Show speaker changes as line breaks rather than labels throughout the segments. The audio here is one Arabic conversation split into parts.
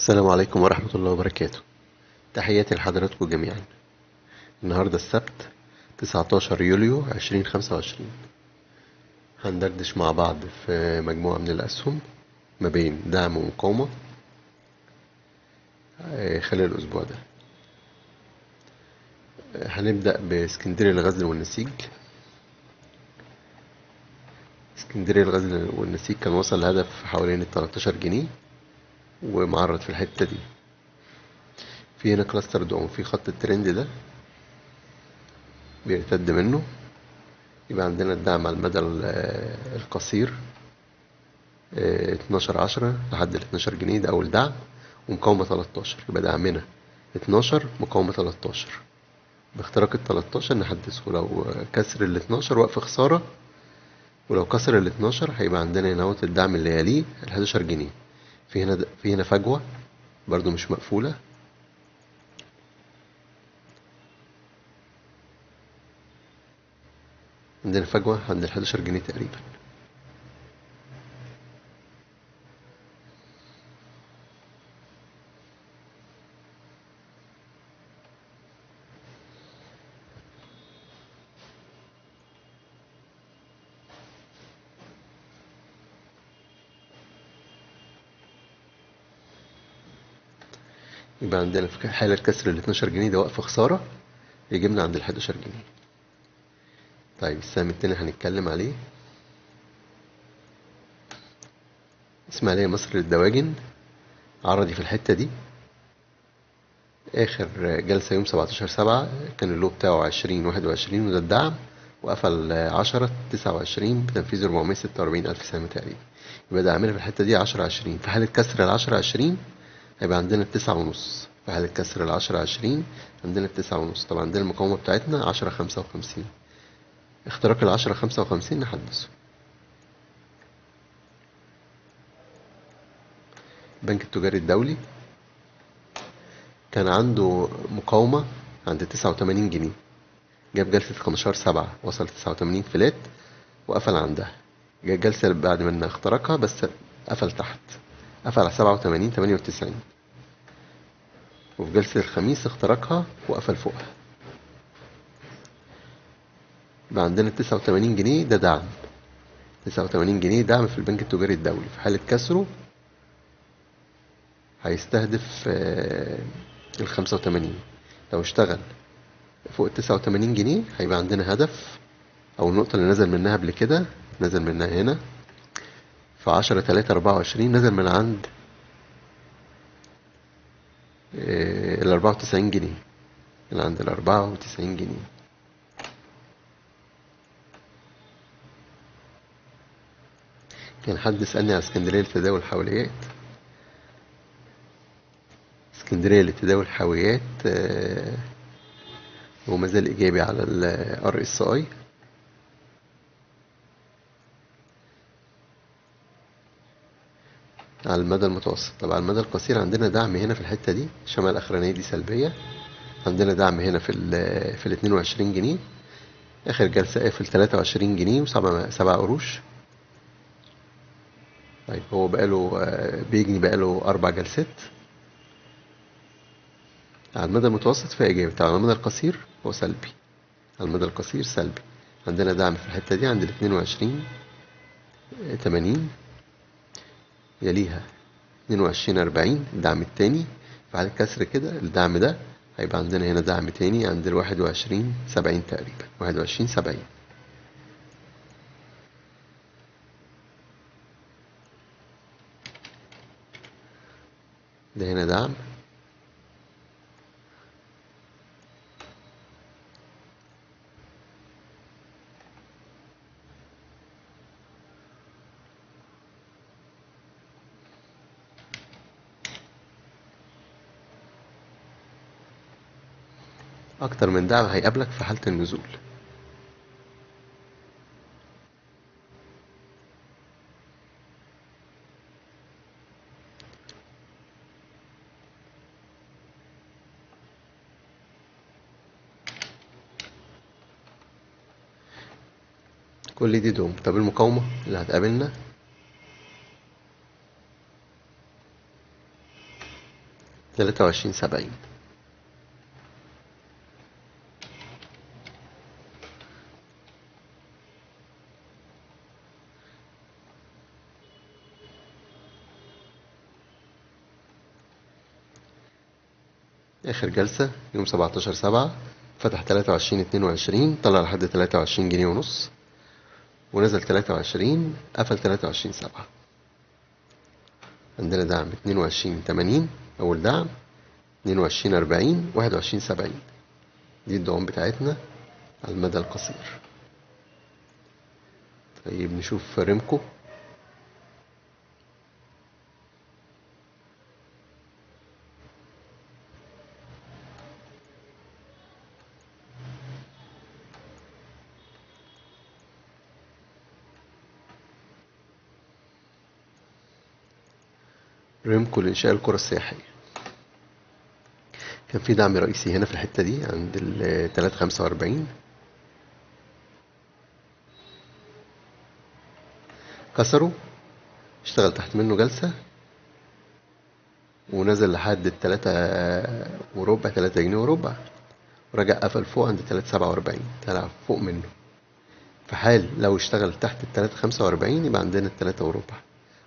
السلام عليكم ورحمة الله وبركاته. تحياتي لحضراتكم جميعا. النهاردة السبت 19 يوليو 2025. هندردش مع بعض في مجموعة من الأسهم ما بين دعم ومقاومة خلال الأسبوع ده. هنبدأ باسكندرية الغزل والنسيج. اسكندرية الغزل والنسيج كان وصل لهدف حوالين 13 جنيه ومعرض في الحتة دي. في هنا كلاستر دعم في خط الترند ده بيرتد منه، يبقى عندنا الدعم على المدى القصير 12/10 لحد 12 جنيه، ده أول دعم، ومقاومة 13، يبقى دعمنا 12 مقاومة 13. باختراق ال 13 نحدثه، لو كسر ال 12 وقف خسارة، ولو كسر ال 12 هيبقى عندنا هنا الدعم اللي يليه ال 11 جنيه. في هنا فجوة برضو مش مقفولة، عندنا فجوة عند ال 11 جنيه تقريبا. يبقى عندنا في حالة كسر ال 12 جنيه ده وقف خسارة، يجيبنا عند ال 11 جنيه. طيب السهم التاني هنتكلم عليه اسماعيلية مصر للدواجن، عرضي في الحتة دي. آخر جلسة يوم 17/7 كان اللو بتاعه 20/21 وده الدعم، وقفل 10/29 بتنفيذ 446,000 سهم تقريبا. يبقى دعمنا في الحتة دي 10/20. في حالة كسر 10/20 هيبقى عندنا 9.5. في حالة كسر 10/20 عندنا 9.5. طبعا عندنا المقاومة بتاعتنا 10/55. اختراق 10/55 نحدثه. البنك التجاري الدولي كان عنده مقاومة عند 89 جنيه، جاب جلسة 15/7 وصل 89 فلات وقفل عندها. جه الجلسة اللي بعد ما اخترقها بس قفل تحت، قفل على 87/98. وفي جلسة الخميس اخترقها وقفل فوقها. يبقى عندنا 89 جنيه ده دعم. 89 جنيه دعم في البنك التجاري الدولي. في حالة كسره هيستهدف ال 85. لو اشتغل فوق ال 89 جنيه هيبقى عندنا هدف، أو النقطة اللي نزل منها قبل كده، نزل منها هنا في 10/3/24، نزل من عند ال 94 جنيه، من عند ال 94 جنيه. كان حد سألني على اسكندرية لتداول الحاويات. اسكندرية لتداول الحاويات هو مازال إيجابي على ال RSI. على المدى المتوسط. طب على المدى القصير عندنا دعم هنا في الحتة دي، الشمال الأخرانية دي سلبية. عندنا دعم هنا في ال 22 جنيه. آخر جلسة قافل 23 جنيه و7 قروش. طيب هو بقاله بيجني بقاله 4 جلسات. على المدى المتوسط فيها إيجابي، طبعا على المدى القصير هو سلبي. على المدى القصير سلبي. عندنا دعم في الحتة دي عند ال 22/80، يليها 22/40 الدعم التاني. بعد الكسر كده الدعم ده هيبقى عندنا هنا دعم تاني عند ال 21/70 تقريبا، 21/70. ده هنا دعم. أكتر من دعم هيقابلك في حالة النزول. كل دي دوم. طب المقاومة اللي هتقابلنا 23.70. آخر جلسة يوم 17/7، فتح 23.22، طلع لحد 23 جنيه ونص، ونزل 23، قفل 23/7. عندنا دعم 22.80 أول دعم، 22.40، 21.70. دي الدعوم بتاعتنا على المدى القصير. طيب نشوف ريمكو. ريمكو لإنشاء القرى السياحية، كان في دعم رئيسي هنا في الحتة دي عند 3.45، كسره، اشتغل تحت منه جلسة، ونزل لحد 3 وربع، 3 جنيه وربع، ورجع قفل فوق عند 3.47، طلع فوق منه. في حال لو اشتغل تحت 3.45 يبقى عندنا 3 وربع.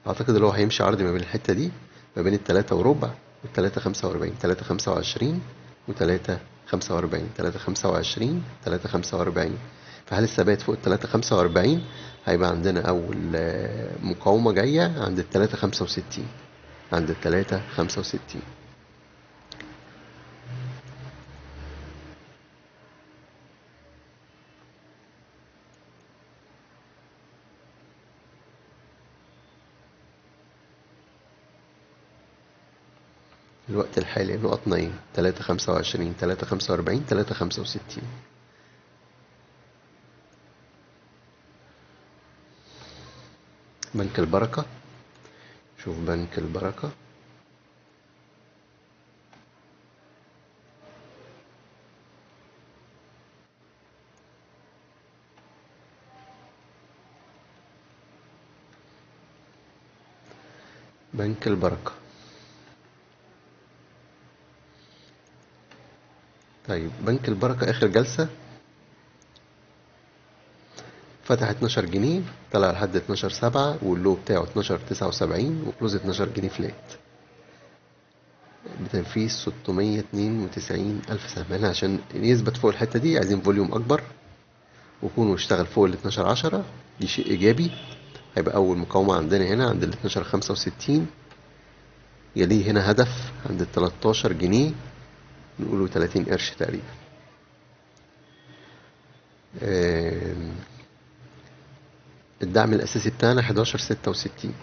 اعتقد اللي هو هيمشي عرضي ما بين الحتة دي، ما بين 3 وربع و3.45، 3.25 و3.45، 3.25، 3.45. في حال الثبات فوق 3.45 هيبقى عندنا أول مقاومة جاية عند 3.65، عند 3.65. الوقت الحالي نقطنا ايه؟ 3.25، 3.45، 3.65. بنك البركة، شوف بنك البركة. بنك البركة. طيب بنك البركة آخر جلسة فتح 12 جنيه، طلع لحد 12/7، واللو بتاعه 12.79، وكلوز 12 جنيه فلات، بتنفيذ 692 ألف سهم. هنا عشان يثبت فوق الحتة دي عايزين فوليوم أكبر، ويكونوا اشتغل فوق ال 12/10، دي شيء إيجابي. هيبقى أول مقاومة عندنا هنا عند ال 12.65، يليه هنا هدف عند ال 13 جنيه، نقوله 30 قرش تقريبا. الدعم الأساسي بتاعنا 11.66.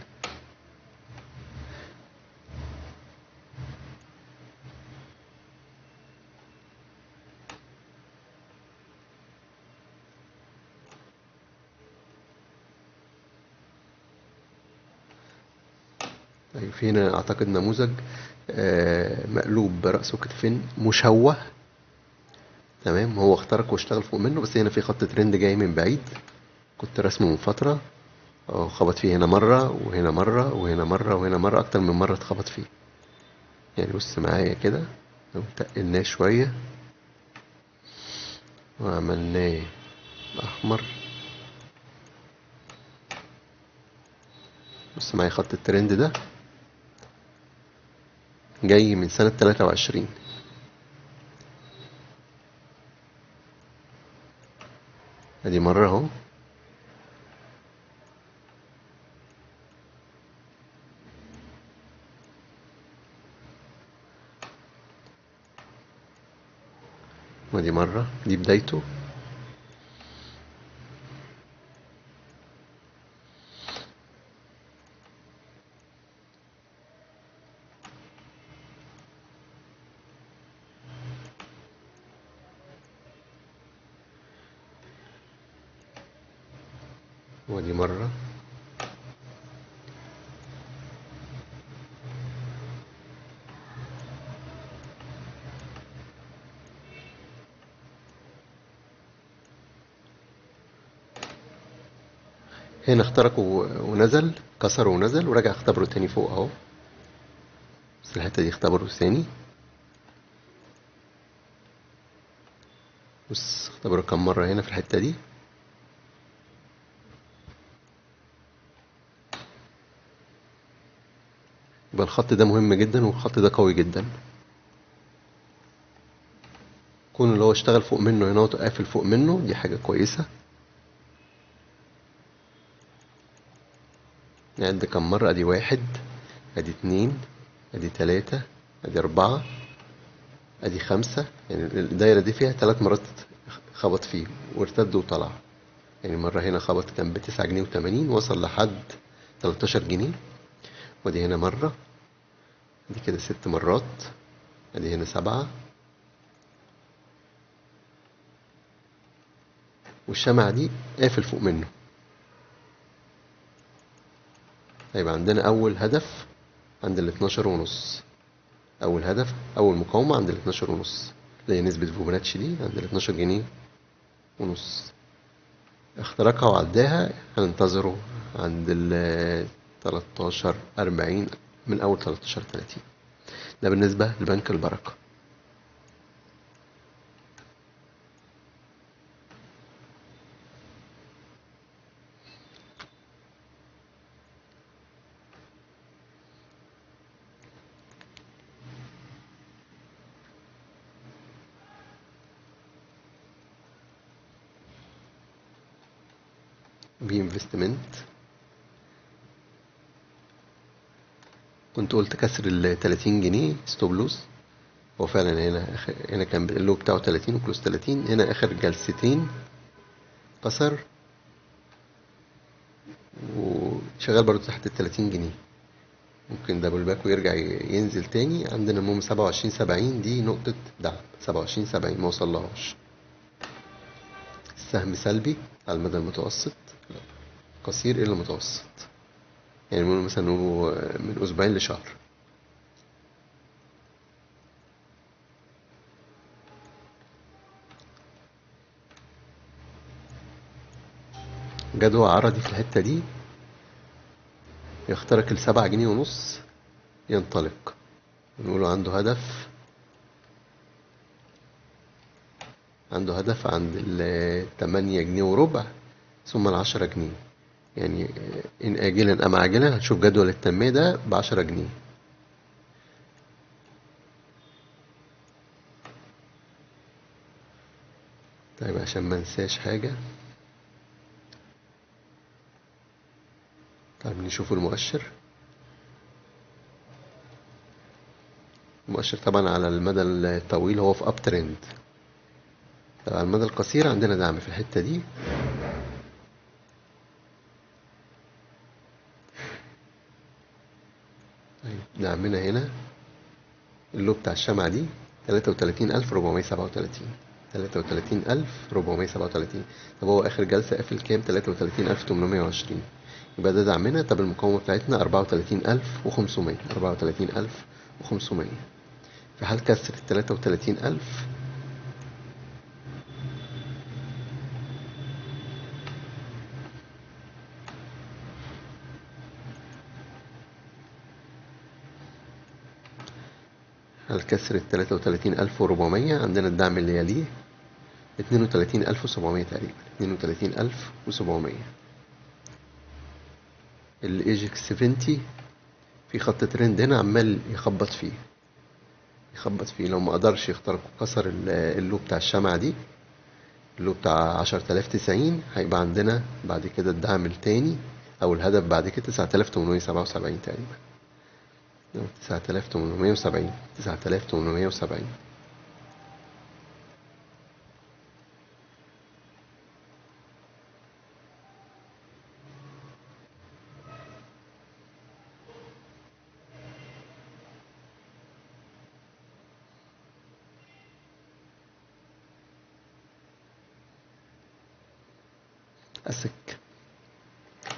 طيب في هنا أعتقد نموذج مقلوب برأس وكتفين مشوه، تمام. هو اخترق واشتغل فوق منه، بس هنا في خط ترند جاي من بعيد، كنت رسمه من فترة. خبط فيه هنا مرة، وهنا مرة، وهنا مرة، وهنا مرة، أكتر من مرة اتخبط فيه. يعني بص معايا كده، لو تقلناه شوية وعملناه أحمر، بص معايا خط الترند ده جاي من سنة 23. ادي مرة اهو، ودي مرة، دي بدايته. ودي مرة، هنا اخترقوا ونزل، كسر ونزل ورجع اختبره تاني فوق اهو، بس الحتة دي اختبره تاني. بص اختبره كم مرة هنا في الحتة دي. يبقى الخط ده مهم جدا والخط ده قوي جدا. كون اللي هو اشتغل فوق منه هنا وقافل فوق منه دي حاجة كويسة. نعد كم مرة، ادي واحد، ادي اتنين، ادي تلاتة، ادي اربعة، ادي خمسة. يعني الدايرة دي فيها 3 مرات خبط فيه وارتد وطلع. يعني مرة هنا خبط كان ب9 جنيه و80 وصل لحد 13 جنيه. ودي هنا مرة، دي كده 6 مرات، ادي هنا 7. والشمعة دي قافل فوق منه. هيبقى عندنا أول هدف عند ال12 ونص. أول هدف، أول مقاومة عند ال12 ونص، اللي هي نسبة فيبوناتشي دي عند ال12 جنيه ونص. اخترقها وعداها، هننتظره عند ال13.40، من أول 13.30. ده بالنسبة لبنك البركة. في انفستمنت كنت قلت كسر ال30 جنيه ستوب لوز. هو فعلا هنا كان اللو بتاعه 30 وكلوز 30. هنا آخر جلستين كسر وشغال برضو تحت ال30 جنيه. ممكن دبل باك ويرجع ينزل تاني. عندنا المهم 27.70 دي نقطة دعم. 27.70 ما وصلهاش. السهم سلبي على المدى المتوسط، قصير إلى متوسط. يعني نقول مثلا من أسبوعين لشهر. جدول عرضي في الحتة دي يخترق ال7 جنيه ونص، ينطلق. نقوله عنده هدف عند ال8 جنيه وربع، ثم ال10 جنيه. يعني إن آجلا أم عاجلا هتشوف جدول التنمية ده ب10 جنيه. طيب عشان ما ننساش حاجة، طيب نشوف المؤشر. المؤشر طبعا على المدى الطويل هو في اب ترند. طبعا على المدى القصير عندنا دعم في الحتة دي. طيب دعمنا هنا اللو بتاع الشمعة دي 33,437. 33,437. طب هو آخر جلسة قافل كام؟ 33,820. يبقى ده دعمنا. طب المقاومة بتاعتنا 34,500. 34,500. في حال كسر 33,000 على كسر 33,400 عندنا الدعم اللي يليه 32,700 تقريبا. 32,700. الايجكس 70 في خط ترند هنا عمال يخبط فيه. لو ما قدرش يخترق وكسر اللو بتاع الشمعة دي، اللو بتاع 10,090، هيبقى عندنا بعد كده الدعم التاني او الهدف بعد كده 9,877 تقريبا. 9,870. 9,870. اسك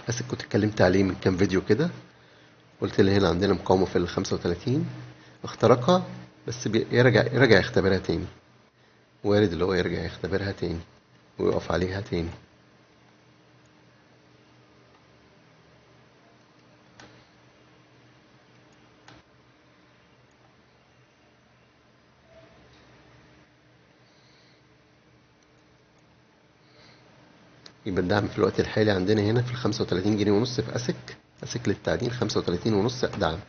اسك كنت اتكلمت عليه من كام فيديو كده. قلت لي هنا عندنا مقاومة في ال35، اخترقها، بس يرجع يختبرها تاني. وارد اللي هو يرجع يختبرها تاني ويقف عليها تاني. يبقى الدعم في الوقت الحالي عندنا هنا في ال35 جنيه ونص في أسك للتعدين 35 ونص دعم.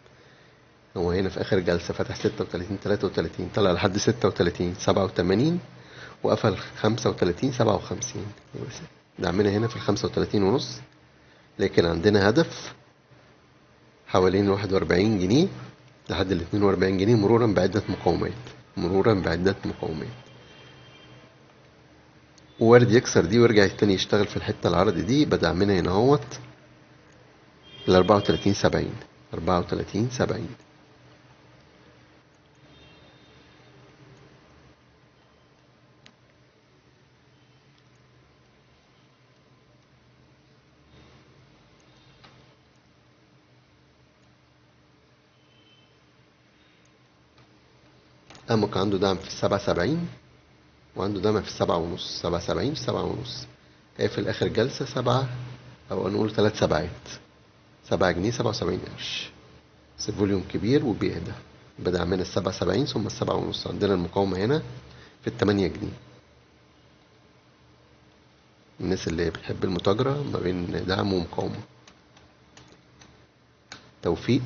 هو هنا في آخر جلسة فتح 36 طلع لحد 36 87 وقفل 35 57. دعمنا هنا في ال35 ونص، لكن عندنا هدف حوالين 41 جنيه لحد ال42 جنيه مرورا بعدة مقاومات. ووارد يكسر دي ويرجع تاني يشتغل في الحتة العرض دي. يبقى دعمنا هنا اهوت ال34 70. أمك عنده دعم في ال77 وعنده دعم في ال7 ونص. 77 7 ونص. قافل آخر جلسة 7 أو نقول 3 سبعات. 7 جنيه 77 قرش. بس الفوليوم كبير وبيهدى. يبقى دعمنا ال77 ثم ال7 ونص. عندنا المقاومة هنا في ال8 جنيه. الناس اللي بتحب المتاجرة ما بين دعم ومقاومة. توفيق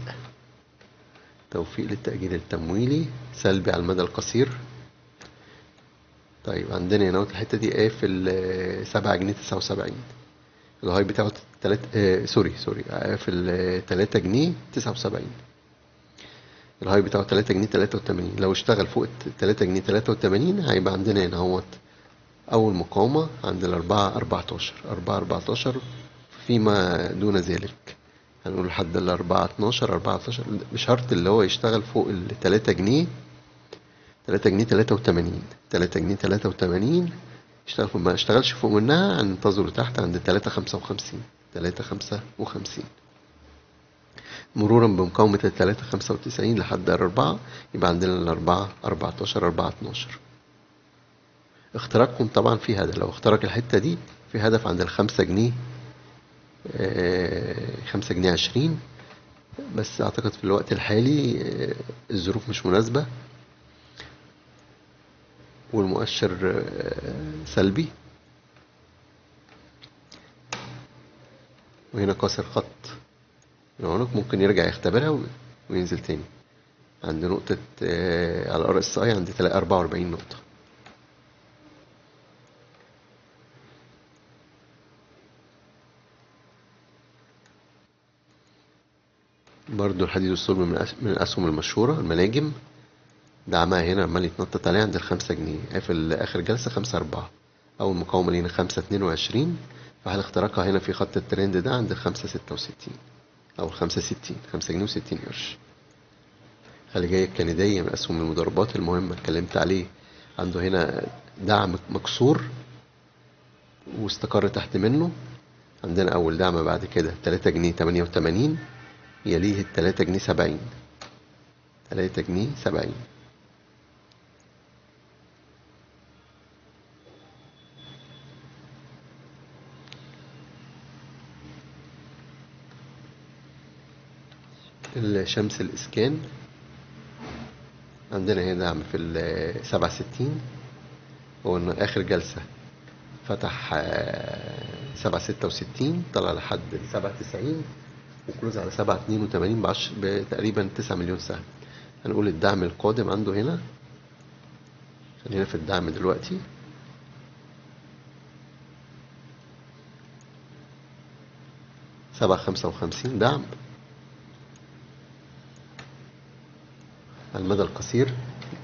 للتأجير التمويلي سلبي على المدى القصير. طيب عندنا هنا الحتة دي قافل 7 جنيه 79. الهاي بتاعه سوري قافل 3 جنيه 79. الهاي بتاعه 3 جنيه 83. لو اشتغل فوق 3 جنيه 83 هيبقى عندنا هنا اهوت أول مقاومة عند ال4 14 فيما دون ذلك. هنقول لحد ال4 12 بشرط اللي هو يشتغل فوق ال3 جنيه 3 جنيه 83 اشتغل فوق. ما اشتغلش فوق منها هننتظره تحت عند 3 55. مرورا بمقاومة ال3 95 لحد ال4. يبقى عندنا ال4 14 اختراقهم طبعا في هدف. لو اخترق الحتة دي في هدف عند ال5 جنيه 5 جنيه 20. بس اعتقد في الوقت الحالي الظروف مش مناسبة والمؤشر سلبي. وهنا كسر خط العنق ممكن يرجع يختبرها وينزل تاني عند نقطة على RSI عند 44 نقطة. برضو الحديد والصلب من الأسهم المشهورة. المناجم دعمها هنا عمال يتنطط عليه عند ال5 جنيه. قافل آخر جلسة 5 4. أول مقاومة لينا 5 22. فحال اختراقها هنا في خط الترند ده عند ال5 66 أو ال5 60. 5 جنيه و60 قرش. خلي جاي الكندية من أسهم المضاربات المهمة اتكلمت عليه. عنده هنا دعم مكسور واستقر تحت منه. عندنا أول دعم بعد كده 3 جنيه 88. يليه ال3 جنيه 70. 3 جنيه 70. الشمس الإسكان عندنا هنا دعم في ال67. وقلنا آخر جلسة فتح 7 66 طلع لحد 7 90 وكلوز على 7 82 بتقريبا 9 مليون سهم. هنقول الدعم القادم عنده هنا. خلينا في الدعم دلوقتي. 7 55 دعم على المدى القصير.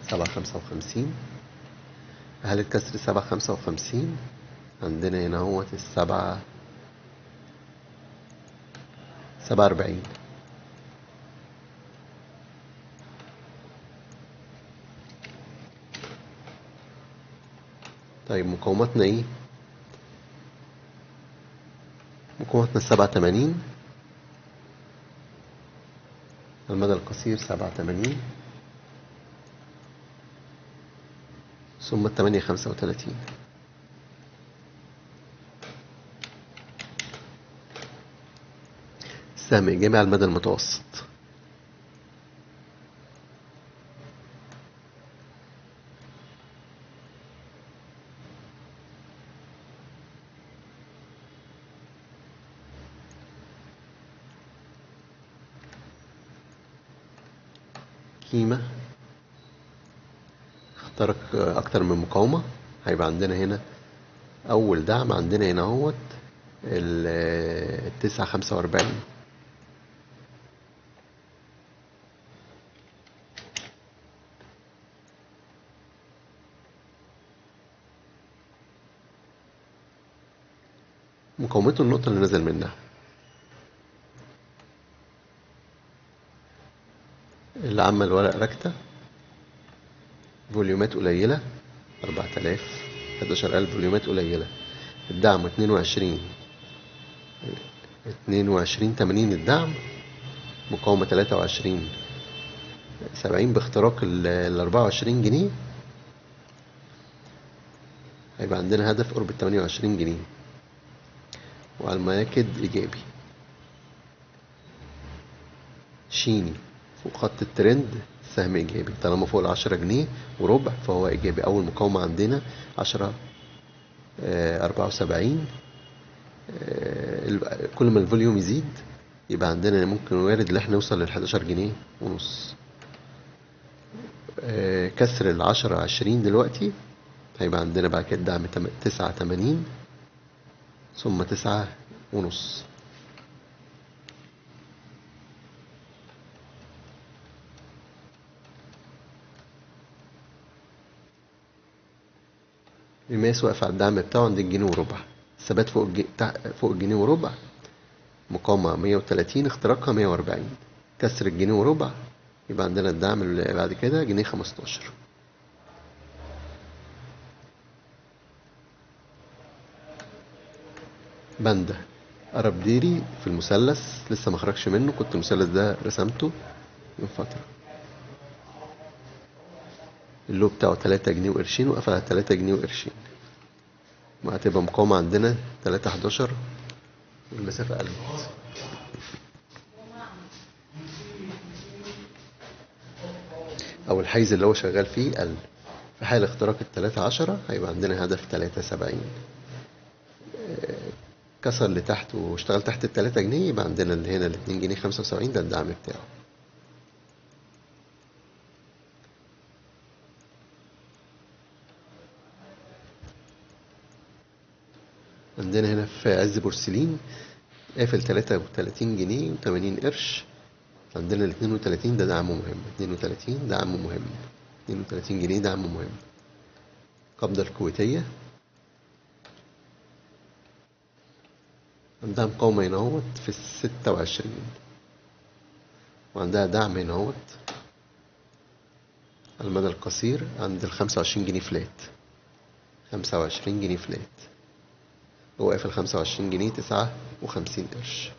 7 55. هل الكسر 7 55 عندنا هنا هو 7 40. طيب مقاوماتنا ايه؟ مقاوماتنا 7 80 المدى القصير. 7 80 ثم 8 35. السهم إيجابي على المدى المتوسط. قيمة اخترق اكتر من مقاومة، هيبقى عندنا هنا اول دعم عندنا هنا اهوت ال9.45. مقاومته النقطة اللي نزل منها. اللي عمل ورق راكتة، فوليومات قليلة، 4000 11000 فوليومات قليلة. الدعم 22.80 الدعم، مقاومة 23.70 باختراق ال 24 جنيه. هيبقى عندنا هدف قرب 28 جنيه، وعلى المناكد إيجابي. شيني فوق خط الترند، سهم إيجابي طالما فوق 10 جنيه وربع فهو إيجابي. أول مقاومة عندنا 10.74. كل ما الفوليوم يزيد يبقى عندنا ممكن وارد ان احنا نوصل ل11 جنيه ونص. كسر 10-20 دلوقتي هيبقى عندنا بعد كده دعم 9.80 ثم 9.5. الماس واقف على الدعم بتاعه عند الجنيه وربع، ثبات فوق الجنيه وربع. مقاومة 130 اختراقها 140، كسر الجنيه وربع يبقى عندنا الدعم اللي بعد كده جنيه 15. باندا قرب ديري في المثلث لسه مخرجش منه، كنت المثلث ده رسمته من فترة. اللو بتاعه 3 جنيه وقرشين وقفل على 3 جنيه وقرشين، وهتبقى مقاومة عندنا 3.11 والمسافة قلت. أو الحيز اللي هو شغال فيه قل. في حال اختراق 3.10 هيبقى عندنا هدف 3.70. كسر لتحت واشتغل تحت 3 جنيه يبقى عندنا اللي هنا 2 جنيه 75 ده الدعم بتاعه. عندنا هنا في عز بورسلين قافل 33 جنيه و80 قرش. عندنا ال 32 ده دعم مهم، 32 دعم مهم، 32 جنيه دعم مهم. القبضة الكويتية عندها مقاومة هنا اهوت في 26، وعندها دعم هنا اهوت على المدى القصير عند 25 جنيه فلات. 25 جنيه فلات هو قافل 25 جنيه 59 قرش.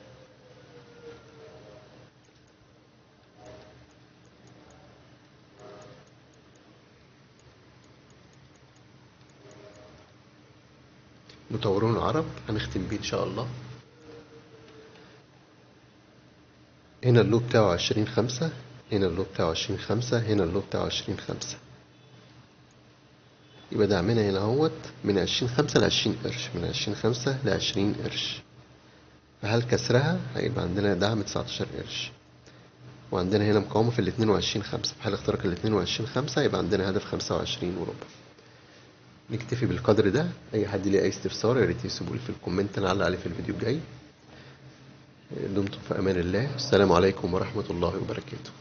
مطورون العرب هنختم بيه ان شاء الله. هنا اللو بتاعه 20.5، هنا اللو بتاعه 20.5، هنا اللو بتاعه 20.5. يبقى دعمنا هنا اهوت من 20.5 ل20 قرش، من 20.5 ل20 قرش. فهل كسرها هيبقى عندنا دعم 19 قرش، وعندنا هنا مقاومة في 22.5. في حال اختراق 22.5 يبقى عندنا هدف 25 وربع. نكتفي بالقدر ده. اي حد ليه اي استفسار يا ريت يسيبولي في الكومنت نعلق عليه في الفيديو الجاي. دمتم في امان الله. السلام عليكم ورحمة الله وبركاته.